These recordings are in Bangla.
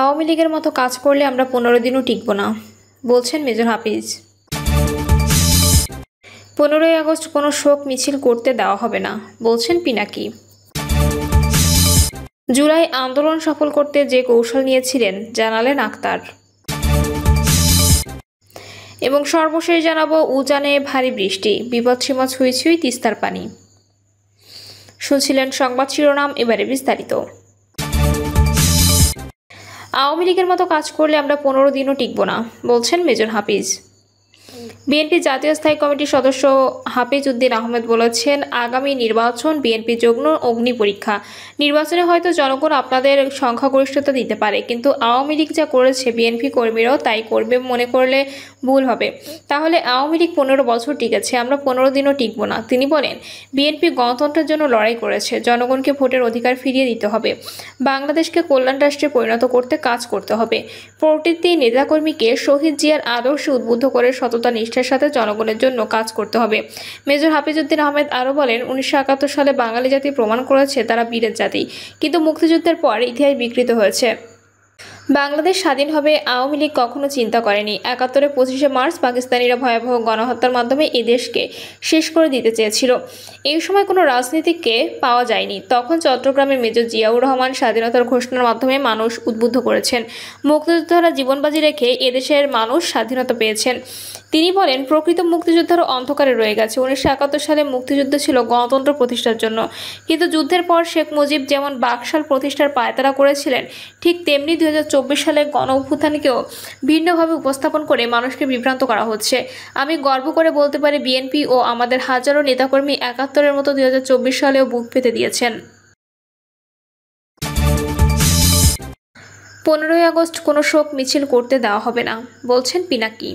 আওয়ামী লীগের মতো কাজ করলে আমরা 15 দিনও টিকব না, বলছেন মেজর হাফিজ। 15ই আগস্ট কোনো শোক মিছিল করতে দেওয়া হবে না, বলছেন পিনাকি। জুলাই আন্দোলন সফল করতে যে কৌশল নিয়েছিলেন জানালেন আক্তার। এবং সর্বশেষ জানাবো উজানে ভারী বৃষ্টি, বিপদসীমা ছুঁই ছুঁই তিস্তার পানি। শুনছিলেন সংবাদ শিরোনাম, এবারে বিস্তারিত। আওয়ামী লীগের মতো কাজ করলে আমরা 15 দিনও টিকব না, বলছেন মেজর হাফিজ। বিএনপি জাতীয় স্থায়ী কমিটির সদস্য হাফিজ উদ্দিন আহমেদ বলেছেন, আগামী নির্বাচন বিএনপি যৌগ্ন অগ্নি পরীক্ষা। নির্বাচনে হয়তো জনগণ আপনাদের সংখ্যাগরিষ্ঠতা দিতে পারে, কিন্তু আওয়ামী লীগ যা করেছে বিএনপি কর্মীরাও তাই করবে মনে করলে ভুল হবে। তাহলে আওয়ামী লীগ 15 বছর টিকেছে, আমরা 15 দিনও টিকব না। তিনি বলেন, বিএনপি গণতন্ত্রের জন্য লড়াই করেছে, জনগণকে ভোটের অধিকার ফিরিয়ে দিতে হবে, বাংলাদেশকে কল্যাণ রাষ্ট্রে পরিণত করতে কাজ করতে হবে। প্রতিটি নেতাকর্মীকে শহীদ জিয়ার আদর্শে উদ্বুদ্ধ করে সততা নিষ্ঠার সাথে জনগণের জন্য কাজ করতে হবে। মেজর হাফিজ উদ্দিন আহমেদ আরও বলেন, 1971 সালে বাঙালি জাতি প্রমাণ করেছে তারা বীরের জাতি, কিন্তু মুক্তিযুদ্ধের পর ইতিহাস বিকৃত হয়েছে। বাংলাদেশ স্বাধীন হবে আওয়ামী লীগ কখনো চিন্তা করেনি। 71-এ 25শে মার্চ পাকিস্তানিরা ভয়াবহ গণহত্যার মাধ্যমে এই দেশকে শেষ করে দিতে চেয়েছিল। এই সময় কোনো রাজনীতিককে পাওয়া যায়নি। তখন চট্টগ্রামের মেজর জিয়াউর রহমান স্বাধীনতার ঘোষণার মাধ্যমে মানুষ উদ্বুদ্ধ করেছেন। মুক্তিযোদ্ধারা জীবনবাজি রেখে এদেশের মানুষ স্বাধীনতা পেয়েছেন। তিনি বলেন, প্রকৃত মুক্তিযোদ্ধারও অন্ধকারে রয়ে গেছে। 1971 সালে মুক্তিযুদ্ধ ছিল গণতন্ত্র প্রতিষ্ঠার জন্য, কিন্তু যুদ্ধের পর শেখ মুজিব যেমন বাকশাল প্রতিষ্ঠার পায়তারা করেছিলেন, ঠিক তেমনি 2024 সালে গণ অভ্যুত্থানকেও ভিন্নভাবে উপস্থাপন করে মানুষকে বিভ্রান্ত করা হচ্ছে। আমি গর্ব করে বলতে পারি, বিএনপি ও আমাদের হাজারো নেতাকর্মী 71-এর মতো 2024 সালেও বুক পেতে দিয়েছেন। 15ই আগস্ট কোনো শোক মিছিল করতে দেওয়া হবে না, বলছেন পিনাকি।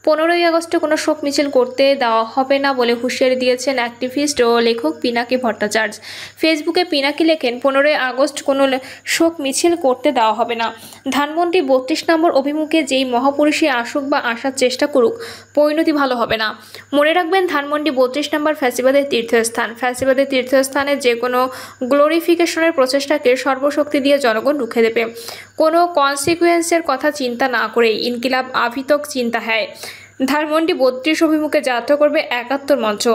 15ই আগস্টে কোনো শোক মিছিল করতে দেওয়া হবে না বলে হুঁশিয়ারি দিয়েছেন অ্যাক্টিভিস্ট ও লেখক পিনাকি ভট্টাচার্য। ফেসবুকে পিনাকি লেখেন, 15ই আগস্ট কোনো শোক মিছিল করতে দেওয়া হবে না। ধানমন্ডি 32 নম্বর অভিমুখে যেই মহাপুরুষই আসুক বা আসার চেষ্টা করুক, পরিণতি ভালো হবে না। মনে রাখবেন, ধানমন্ডি 32 নম্বর ফ্যাসিবাদের তীর্থস্থান। ফ্যাসিবাদের তীর্থস্থানে যে কোনো গ্লোরিফিকেশনের প্রচেষ্টাকে সর্বশক্তি দিয়ে জনগণ রুখে দেবে। কোনো কনসিকুয়েন্সের কথা চিন্তা না করেই ইনকিলাব আভিতক চিন্তা হয়। ধানমন্ডি 32 অভিমুখে যাত্রা করবে 71 মঞ্চ।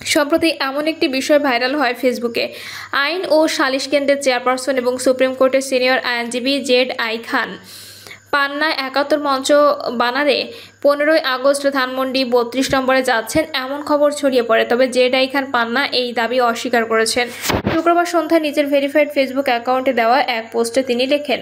সম্প্রতি এমন একটি বিষয় ভাইরাল হয় ফেসবুকে। আইন ও সালিশ কেন্দ্রের চেয়ারপারসন এবং সুপ্রিম কোর্টের সিনিয়র আইনজীবী জেড.আই. খান পান্না 71 মঞ্চ বানারে 15ই আগস্ট ধানমন্ডি 32 নম্বরে যাচ্ছেন এমন খবর ছড়িয়ে পড়ে। তবে জেড.আই. খান পান্না এই দাবি অস্বীকার করেছেন। শুক্রবার সন্ধ্যায় নিজের ভেরিফাইড ফেসবুক অ্যাকাউন্টে দেওয়া এক পোস্টে তিনি লেখেন,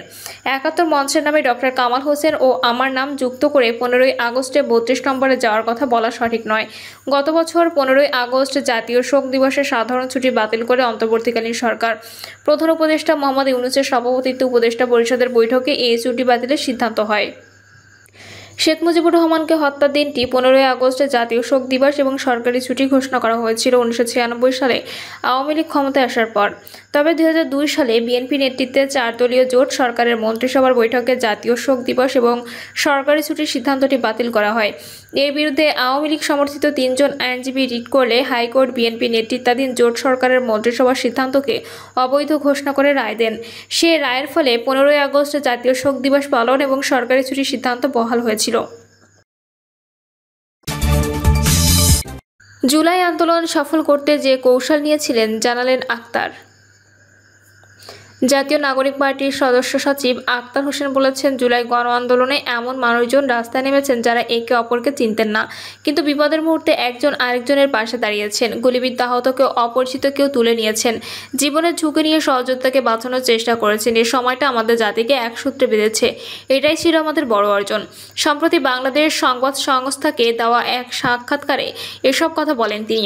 71 মঞ্চের নামে ডক্টর কামাল হোসেন ও আমার নাম যুক্ত করে 15ই আগস্টে 32 নম্বরে যাওয়ার কথা বলা সঠিক নয়। গত বছর 15ই আগস্ট জাতীয় শোক দিবসের সাধারণ ছুটি বাতিল করে অন্তর্বর্তীকালীন সরকার। প্রধান উপদেষ্টা মোহাম্মদ ইউনূসের সভাপতিত্বে উপদেষ্টা পরিষদের বৈঠকে এই ছুটি বাতিলের সিদ্ধান্ত হয়। শেখ মুজিবুর রহমানকে হত্যার দিনটি 15ই আগস্টে জাতীয় শোক দিবস এবং সরকারি ছুটি ঘোষণা করা হয়েছিল 1996 সালে আওয়ামী লীগ ক্ষমতায় আসার পর। তবে 2002 সালে বিএনপি নেতৃত্বে 4 দলীয় জোট সরকারের মন্ত্রিসভার বৈঠকে জাতীয় শোক দিবস এবং সরকারি ছুটির সিদ্ধান্তটি বাতিল করা হয়। এর বিরুদ্ধে আওয়ামী লীগ সমর্থিত 3 জন আইনজীবী রিট করলে হাইকোর্ট বিএনপি নেতৃত্বাধীন জোট সরকারের মন্ত্রিসভার সিদ্ধান্তকে অবৈধ ঘোষণা করে রায় দেন। সে রায়ের ফলে 15ই আগস্ট জাতীয় শোক দিবস পালন এবং সরকারি ছুটির সিদ্ধান্ত বহাল হয়েছিল। জুলাই আন্দোলন সফল করতে যে কৌশল নিয়েছিলেন জানালেন আক্তার। জাতীয় নাগরিক পার্টির সদস্য সচিব আক্তার হোসেন বলেছেন, জুলাই গণ আন্দোলনে এমন মানুষজন রাস্তায় নেমেছেন যারা একে অপরকে চিনতেন না, কিন্তু বিপদের মুহূর্তে একজন আরেকজনের পাশে দাঁড়িয়েছেন। গুলিবিদ্ধ আহত কেউ অপরিচিত কেউ তুলে নিয়েছেন, জীবনের ঝুঁকি নিয়ে সহযোদ্ধাকে বাঁচানোর চেষ্টা করেছেন। এই সময়টা আমাদের জাতিকে এক সূত্রে বেঁধেছে, এটাই ছিল আমাদের বড় অর্জন। সম্প্রতি বাংলাদেশ সংবাদ সংস্থাকে দেওয়া এক সাক্ষাৎকারে এসব কথা বলেন তিনি।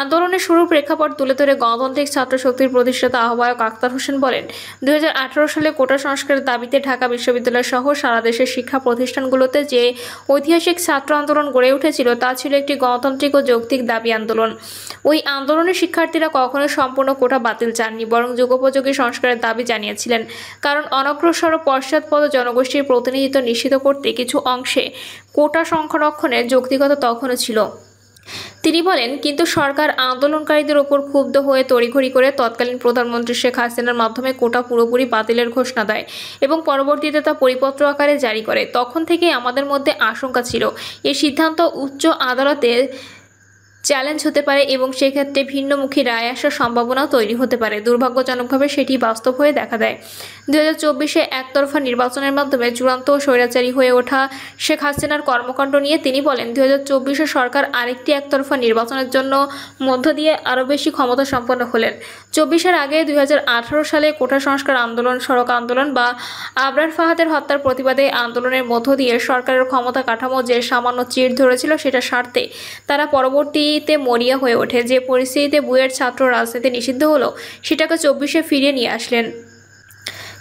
আন্দোলনের শুরুর প্রেক্ষাপট তুলে ধরে গণতান্ত্রিক ছাত্র শক্তির প্রতিষ্ঠাতা আহ্বায়ক আক্তার হোসেন বলেন, 2018 সালে কোটা সংস্কারের দাবিতে ঢাকা বিশ্ববিদ্যালয় সহ সারা দেশের শিক্ষা প্রতিষ্ঠানগুলোতে যে ঐতিহাসিক ছাত্র আন্দোলন গড়ে উঠেছিল তা ছিল একটি গণতান্ত্রিক ও যৌক্তিক দাবি আন্দোলন। ওই আন্দোলনের শিক্ষার্থীরা কখনোই সম্পূর্ণ কোটা বাতিল চাননি, বরং যুগোপযোগী সংস্কারের দাবি জানিয়েছিলেন। কারণ অনগ্রসর ও পশ্চাৎপদ জনগোষ্ঠীর প্রতিনিধিত্ব নিশ্চিত করতে কিছু অংশে কোটা সংরক্ষণের যৌক্তিকতা তখনও ছিল। তিনি বলেন, কিন্তু সরকার আন্দোলনকারীদের ওপর ক্ষুব্ধ হয়ে তড়িঘড়ি করে তৎকালীন প্রধানমন্ত্রী শেখ হাসিনার মাধ্যমে কোটা পুরোপুরি বাতিলের ঘোষণা দেয় এবং পরবর্তীতে তা পরিপত্র আকারে জারি করে। তখন থেকেই আমাদের মধ্যে আশঙ্কা ছিল এই সিদ্ধান্ত উচ্চ আদালতে চ্যালেঞ্জ হতে পারে এবং সেক্ষেত্রে ভিন্নমুখী রায় আসার সম্ভাবনাও তৈরি হতে পারে। দুর্ভাগ্যজনকভাবে সেটি বাস্তব হয়ে দেখা দেয়। 2024-এ একতরফা নির্বাচনের মাধ্যমে চূড়ান্ত স্বৈরাচারী হয়ে ওঠা শেখ হাসিনার কর্মকাণ্ড নিয়ে তিনি বলেন, 2024-এ সরকার আরেকটি একতরফা নির্বাচনের জন্য মধ্য দিয়ে আরও বেশি ক্ষমতা সম্পন্ন হলেন। 24-এর আগে 2018 সালে কোটা সংস্কার আন্দোলন, সড়ক আন্দোলন বা আবরার ফাহাদের হত্যার প্রতিবাদে আন্দোলনের মধ্য দিয়ে সরকারের ক্ষমতা কাঠামো যে সামান্য চিড় ধরেছিল সেটা সারতে তারা পরবর্তীতে মরিয়া হয়ে ওঠে। যে পরিস্থিতিতে বুয়েট ছাত্র রাজনীতি নিষিদ্ধ হলো সেটাকে 24-এ ফিরিয়ে নিয়ে আসলেন।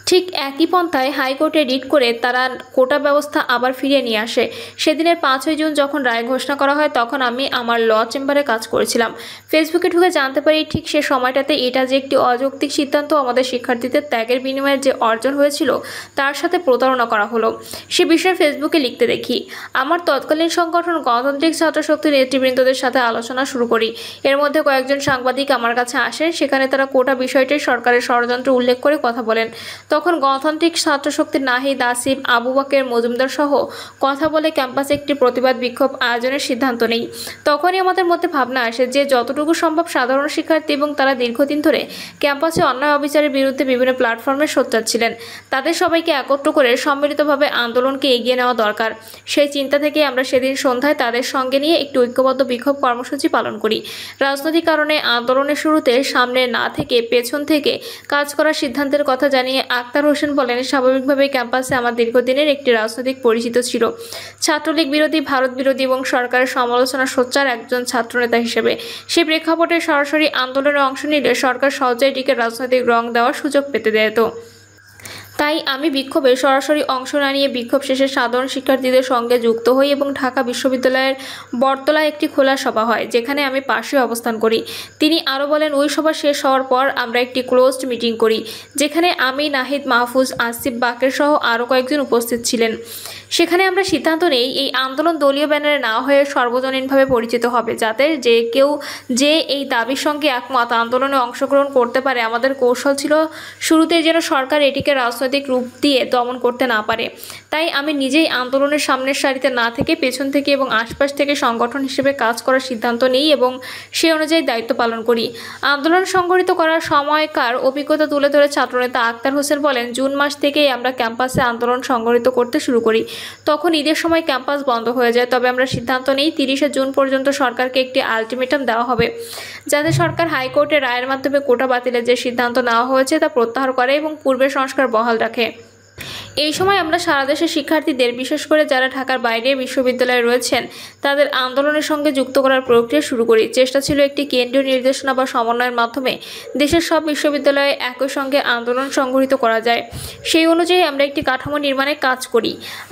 ঠিক একই পন্থায় হাইকোর্টে রিট করে তারা কোটা ব্যবস্থা আবার ফিরিয়ে নিয়ে আসে। সেদিনের 5ই জুন যখন রায় ঘোষণা করা হয় তখন আমি আমার ল চেম্বারে কাজ করেছিলাম। ফেসবুকে ঢুকে জানতে পারি ঠিক সে সময়টাতে এটা যে একটি অযৌক্তিক সিদ্ধান্ত, আমাদের শিক্ষার্থীদের ত্যাগের বিনিময়ে যে অর্জন হয়েছিল তার সাথে প্রতারণা করা হলো। সে বিষয়ে ফেসবুকে লিখতে দেখি। আমার তৎকালীন সংগঠন গণতান্ত্রিক ছাত্রশক্তির নেতৃবৃন্দদের সাথে আলোচনা শুরু করি। এর মধ্যে কয়েকজন সাংবাদিক আমার কাছে আসেন। সেখানে তারা কোটা বিষয়টি সরকারের ষড়যন্ত্র উল্লেখ করে কথা বলেন। তখন গণতান্ত্রিক ছাত্রশক্তির নাহিদ, আসিফ, আবু বকর মজুমদার সহ কথা বলে ক্যাম্পাসে একটি প্রতিবাদ বিক্ষোভ আয়োজনের সিদ্ধান্ত নেই। তখনই আমাদের মধ্যে ভাবনা আসে যে যতটুকু সম্ভব সাধারণ শিক্ষার্থী এবং তারা দীর্ঘদিন ধরে ক্যাম্পাসে অন্যায় অবিচারের বিরুদ্ধে বিভিন্ন প্ল্যাটফর্মে সোচ্চার ছিলেন, তাদের সবাইকে একত্র করে সম্মিলিতভাবে আন্দোলনকে এগিয়ে নেওয়া দরকার। সেই চিন্তা থেকে আমরা সেদিন সন্ধ্যায় তাদের সঙ্গে নিয়ে একটি ঐক্যবদ্ধ বিক্ষোভ কর্মসূচি পালন করি। রাজনৈতিক কারণে আন্দোলনের শুরুতে সামনে না থেকে পেছন থেকে কাজ করার সিদ্ধান্তের কথা জানিয়ে আক্তার হোসেন বলেন, স্বাভাবিকভাবেই ক্যাম্পাসে আমার দীর্ঘদিনের একটি রাজনৈতিক পরিচিত ছিল। ছাত্রলীগ বিরোধী, ভারত বিরোধী এবং সরকারের সমালোচনা সোচ্চার একজন ছাত্রনেতা হিসেবে সেই প্রেক্ষাপটে সরাসরি আন্দোলনে অংশ নিলে সরকার সহজেই এটিকে রাজনৈতিক রং দেওয়ার সুযোগ পেতে দিত। তাই আমি বিক্ষোভে সরাসরি অংশ না নিয়ে বিক্ষোভ শেষে সাধারণ শিক্ষার্থীদের সঙ্গে যুক্ত হই এবং ঢাকা বিশ্ববিদ্যালয়ের বটতলায় একটি খোলা সভা হয়, যেখানে আমি পাশে অবস্থান করি। তিনি আরও বলেন, ওই সভা শেষ হওয়ার পর আমরা একটি ক্লোজড মিটিং করি, যেখানে আমি, নাহিদ, মাহফুজ, আসিফ, বাকের সহ আরও কয়েকজন উপস্থিত ছিলেন। সেখানে আমরা সিদ্ধান্ত নেই এই আন্দোলন দলীয় ব্যানারে না হয়ে সর্বজনীনভাবে পরিচিত হবে, যাতে যে কেউ যে এই দাবির সঙ্গে একমত আন্দোলনে অংশগ্রহণ করতে পারে। আমাদের কৌশল ছিল শুরুতেই যেন সরকার এটিকে রাজনৈতিক রূপ দিয়ে দমন করতে না পারে। তাই আমি নিজেই আন্দোলনের সামনের সারিতে না থেকে পেছন থেকে এবং আশপাশ থেকে সংগঠন হিসেবে কাজ করার সিদ্ধান্ত নিই এবং সেই অনুযায়ী দায়িত্ব পালন করি। আন্দোলন সংগঠিত করার সময়কার অভিজ্ঞতা তুলে ধরে ছাত্রনেতা আক্তার হোসেন বলেন, জুন মাস থেকেই আমরা ক্যাম্পাসে আন্দোলন সংগঠিত করতে শুরু করি। তখন ঈদের সময় ক্যাম্পাস বন্ধ হয়ে যায়, তবে আমরা সিদ্ধান্ত নিই 30শে জুন পর্যন্ত সরকারকে একটি আলটিমেটাম দেওয়া হবে, যাতে সরকার হাইকোর্টের রায়ের মাধ্যমে কোটা বাতিলের যে সিদ্ধান্ত নেওয়া হয়েছে তা প্রত্যাহার করে এবং পূর্বের সংস্কার বহাল রাখে। এই সময় আমরা সারা দেশের শিক্ষার্থীদের, বিশেষ করে যারা ঢাকার বাইরে বিশ্ববিদ্যালয়ে রয়েছেন, তাদের আন্দোলনের সঙ্গে যুক্ত করার প্রক্রিয়া শুরু করি। চেষ্টা ছিল একটি কেন্দ্রীয় নির্দেশনা বা সমন্বয়ের মাধ্যমে দেশের সব বিশ্ববিদ্যালয়ে একই সঙ্গে আন্দোলন সংগঠিত করা যায়। সেই অনুযায়ী আমরা একটি কাঠামো নির্মাণে কাজ করি।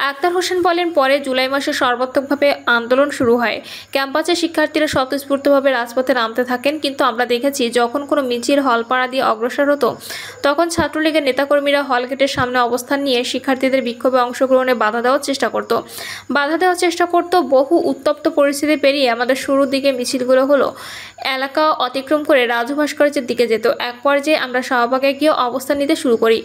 আক্তার হোসেন বলেন, পরে জুলাই মাসে সর্বাত্মকভাবে আন্দোলন শুরু হয়। ক্যাম্পাসে শিক্ষার্থীরা স্বতঃস্ফূর্তভাবে রাজপথে নামতে থাকেন, কিন্তু আমরা দেখেছি যখন কোনো মিছিল হলপাড়া দিয়ে অগ্রসর হতো তখন ছাত্রলীগের নেতাকর্মীরা হলগেটের সামনে অবস্থান নিয়ে শিক্ষার্থীদের বিক্ষোভে অংশগ্রহণে বাধা দেওয়ার চেষ্টা করত। বহু উত্তপ্ত পরিস্থিতি পেরিয়ে আমাদের শুরুর দিকে মিছিলগুলো হলো এলাকা অতিক্রম করে রাজু ভাস্কর্যের দিকে যেত। এক পর্যায়ে আমরা শাহবাগে গিয়ে অবস্থান নিতে শুরু করি।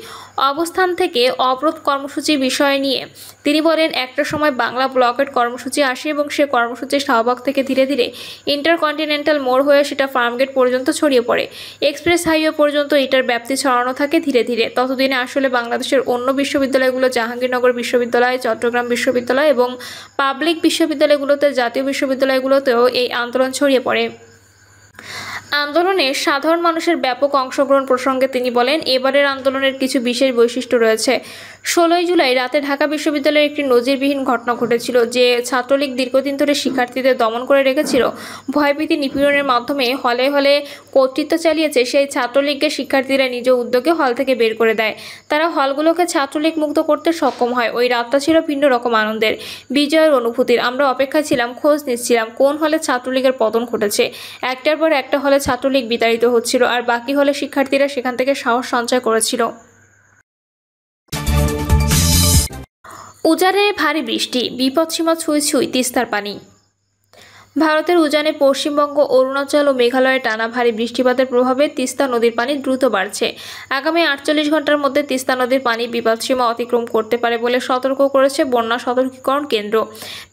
অবস্থান থেকে অবরোধ কর্মসূচি বিষয় নিয়ে তিনি বলেন, একটা সময় বাংলা ব্লকেট কর্মসূচি আসে এবং সে কর্মসূচি শাহবাগ থেকে ধীরে ধীরে ইন্টারকন্টিনেন্টাল মোড় হয়ে সেটা ফার্মগেট পর্যন্ত ছড়িয়ে পড়ে। এক্সপ্রেস হাইওয়ে পর্যন্ত এটার ব্যাপ্তি ছড়ানো থাকে ধীরে ধীরে। ততদিনে আসলে বাংলাদেশের অন্য বিশ্ববিদ্যালয়গুলো, জাহাঙ্গীরনগর বিশ্ববিদ্যালয়, চট্টগ্রাম বিশ্ববিদ্যালয় এবং পাবলিক বিশ্ববিদ্যালয়গুলোতে, জাতীয় বিশ্ববিদ্যালয়গুলোতেও এই আন্দোলন ছড়িয়ে পড়ে। আন্দোলনে সাধারণ মানুষের ব্যাপক অংশগ্রহণ প্রসঙ্গে তিনি বলেন, এবারের আন্দোলনের কিছু বিশেষ বৈশিষ্ট্য রয়েছে। 16ই জুলাই রাতে ঢাকা বিশ্ববিদ্যালয়ে একটি নজিরবিহীন ঘটনা ঘটেছিল, যে ছাত্রলীগ দীর্ঘদিন ধরে শিক্ষার্থীদের দমন করে রেখেছিল। ভয়ভীতি নিপীড়নের মাধ্যমে হলে হলে কর্তৃত্ব চালিয়েছে। সেই ছাত্রলীগকে শিক্ষার্থীরা নিজ উদ্যোগে হল থেকে বের করে দেয়। তারা হলগুলোকে ছাত্রলীগ মুক্ত করতে সক্ষম হয়। ওই রাতটা ছিল ভিন্ন রকম আনন্দের, বিজয়ের অনুভূতির। আমরা অপেক্ষায় ছিলাম, খোঁজ নিচ্ছিলাম কোন হলে ছাত্রলীগের পতন ঘটেছে। একটার পর একটা হলে ছাত্রলীগ বিতাড়িত হচ্ছিল, আর বাকি হলে শিক্ষার্থীরা সেখান থেকে সাহস সঞ্চয় করেছিল। উজারে ভারী বৃষ্টি, বিপদসীমা ছুঁই ছুঁই তিস্তার পানি। ভারতের উজানে পশ্চিমবঙ্গ, অরুণাচল ও মেঘালয়ে টানা ভারী বৃষ্টিপাতের প্রভাবে তিস্তা নদীর পানি দ্রুত বাড়ছে। আগামী 48 ঘন্টার মধ্যে তিস্তা নদীর পানি বিপদসীমা অতিক্রম করতে পারে বলে সতর্ক করেছে বন্যা সতর্কীকরণ কেন্দ্র।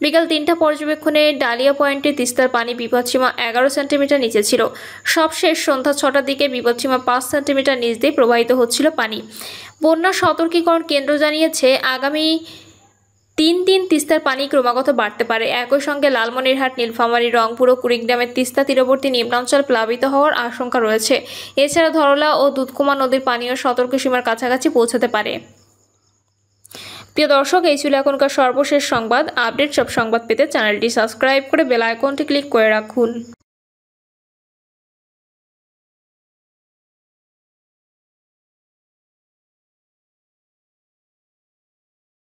বিকাল 3টা পর্যবেক্ষণে ডালিয়া পয়েন্টে তিস্তার পানি বিপদসীমা 11 সেন্টিমিটার নিচে ছিল। সবশেষ সন্ধ্যা 6টার দিকে বিপদসীমা 5 সেন্টিমিটার নিচ দিয়ে প্রবাহিত হচ্ছিল পানি। বন্যা সতর্কীকরণ কেন্দ্র জানিয়েছে, আগামী 3 দিন তিস্তার পানি ক্রমাগত বাড়তে পারে। একই সঙ্গে লালমনিরহাট, নীলফামারী, রংপুর ও কুড়িগ্রামের তিস্তা তীরবর্তী নিম্নাঞ্চল প্লাবিত হওয়ার আশঙ্কা রয়েছে। এছাড়া ধরলা ও দুধকুমা নদীর পানিও সতর্ক সীমার কাছাকাছি পৌঁছাতে পারে। প্রিয় দর্শক, এই ছিল এখনকার সর্বশেষ সংবাদ। আপডেট সব সংবাদ পেতে চ্যানেলটি সাবস্ক্রাইব করে বেল আইকনটি ক্লিক করে রাখুন।